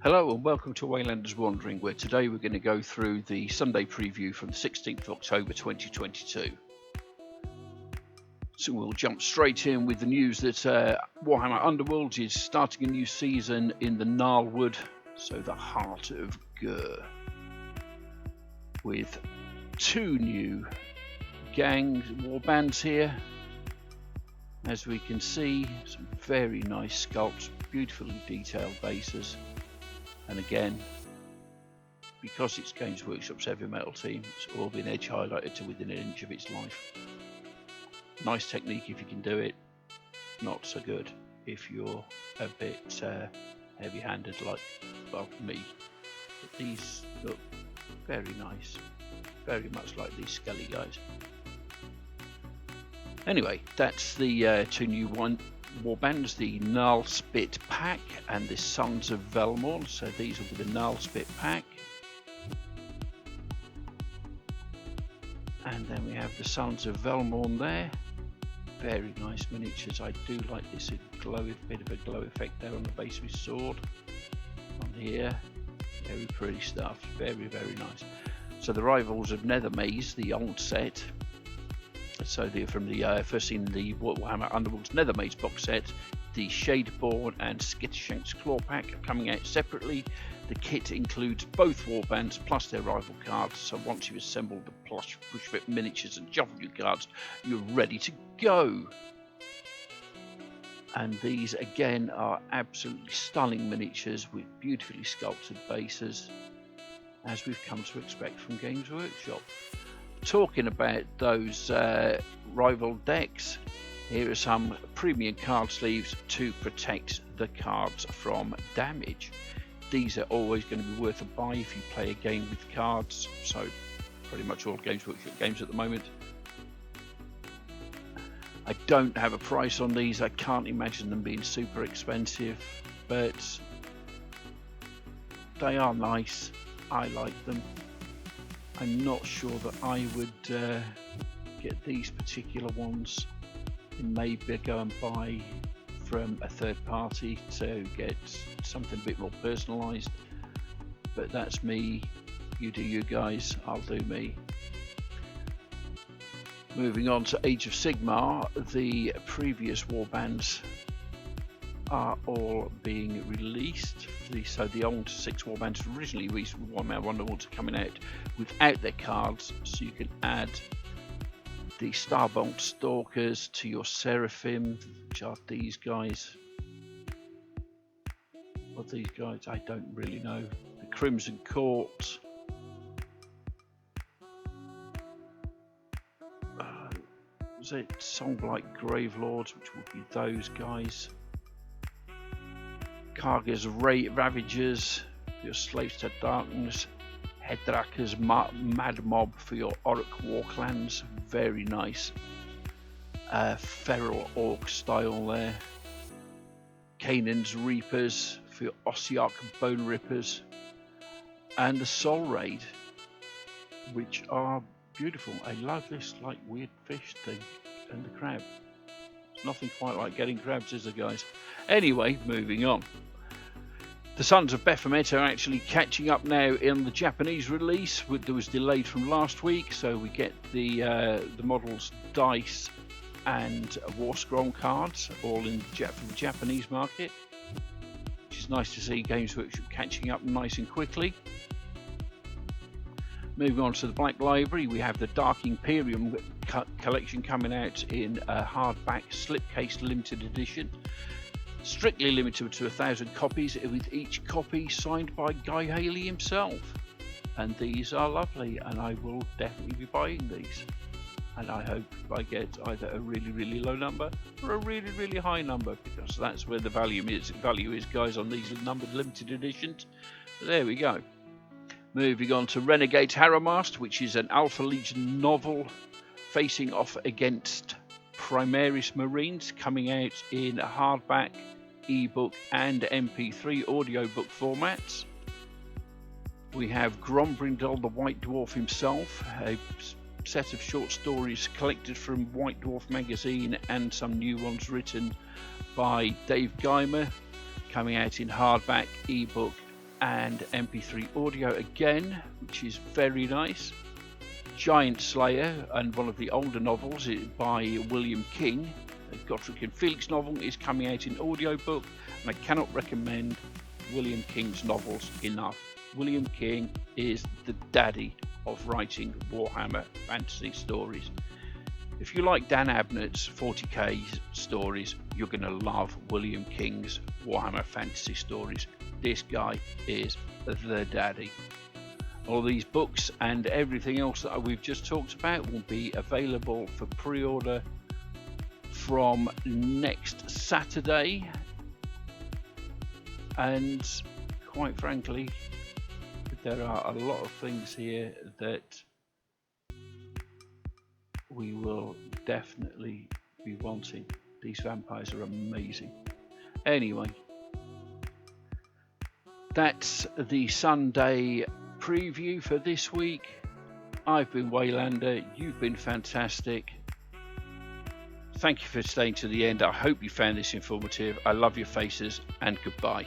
Hello and welcome to Waylander's Wandering, where today we're going to go through the Sunday preview from the 16th of October 2022. So we'll jump straight in with the news that Warhammer Underworld is starting a new season in the Gnarlwood, so the heart of Gur, with two new gang warbands here. As we can see, some very nice sculpts, beautifully detailed bases. And again, because it's Games Workshop's heavy metal team, it's all been edge highlighted to within an inch of its life. Nice technique if you can do it, not so good if you're a bit heavy-handed like, well, me. But these look very nice, very much like these Skelly guys. Anyway, that's the two new warbands, the Gnarlspit pack and the Sons of Velmorn. So these will be the Gnarlspit pack, and then we have the Sons of Velmorn there. Very nice miniatures. I do like this bit of a glow effect there on the base of his sword. On here, very pretty stuff. Very nice. So the Rivals of Nethermaze, the old set. So from the first seen the Warhammer Underworld's Nethermaze box set, the Shadeborn and Skittershank's Claw pack are coming out separately. The kit includes both warbands plus their rival cards, so once you've assembled the plush push-fit miniatures and shuffled your cards, you're ready to go. And these again are absolutely stunning miniatures with beautifully sculpted bases, as we've come to expect from Games Workshop. Talking about those rival decks, here are some premium card sleeves to protect the cards from damage. These are always going to be worth a buy if you play a game with cards, so pretty much all Games Workshop games at the moment. I don't have a price on these. I can't imagine them being super expensive, but they are nice. I like them. I'm not sure that I would get these particular ones and maybe go and buy from a third party to get something a bit more personalised, but that's me. You do you guys, I'll do me. Moving on to Age of Sigmar, the previous warbands are all being released. So the old 6 warbands originally released with Warhammer Underworld are coming out without their cards, so you can add the Starbolt Stalkers to your Seraphim, which are these guys. What these guys? I don't really know. The Crimson Court. Was it Songblight Gravelords, which would be those guys. Karga's Ravagers for your Slaves to Darkness. Hedraka's Mad Mob for your Orc Warclans. Very nice. Feral Orc style there. Canaan's Reapers for your Ossiarch Bone Rippers. And the Soul Raid, which are beautiful. I love this like weird fish thing and the crab. It's nothing quite like getting crabs, is there, guys? Anyway, moving on. The Sons of Baphomet are actually catching up now in the Japanese release, that was delayed from last week, so we get the models, dice and War Scroll cards all in for the Japanese market, which is nice to see Games Workshop catching up nice and quickly. Moving on to the Black Library, we have the Dark Imperium collection coming out in a hardback slipcase limited edition. Strictly limited to 1,000 copies, with each copy signed by Guy Haley himself. And these are lovely, and I will definitely be buying these. And I hope I get either a really low number or a really high number, because that's where the value is, guys, on these numbered limited editions. But there we go. Moving on to Renegade Harrowmast, which is an Alpha Legion novel facing off against Primaris Marines, coming out in a hardback, ebook and MP3 audiobook formats. We have Grombrindal the White Dwarf himself, a set of short stories collected from White Dwarf magazine and some new ones written by Dave Geimer, coming out in hardback, ebook and MP3 audio again, which is very nice. Giant Slayer, and one of the older novels by William King, a Godric and Felix novel, is coming out in audiobook, and I cannot recommend William King's novels enough. William King is the daddy of writing Warhammer fantasy stories. If you like Dan Abnett's 40k stories, you're going to love William King's Warhammer fantasy stories. This guy is the daddy. All these books and everything else that we've just talked about will be available for pre-order from next Saturday, and quite frankly, there are a lot of things here that we will definitely be wanting. These vampires are amazing. Anyway, that's the Sunday preview for this week. I've been Waylander, you've been fantastic. Thank you for staying to the end. I hope you found this informative. I love your faces, and goodbye.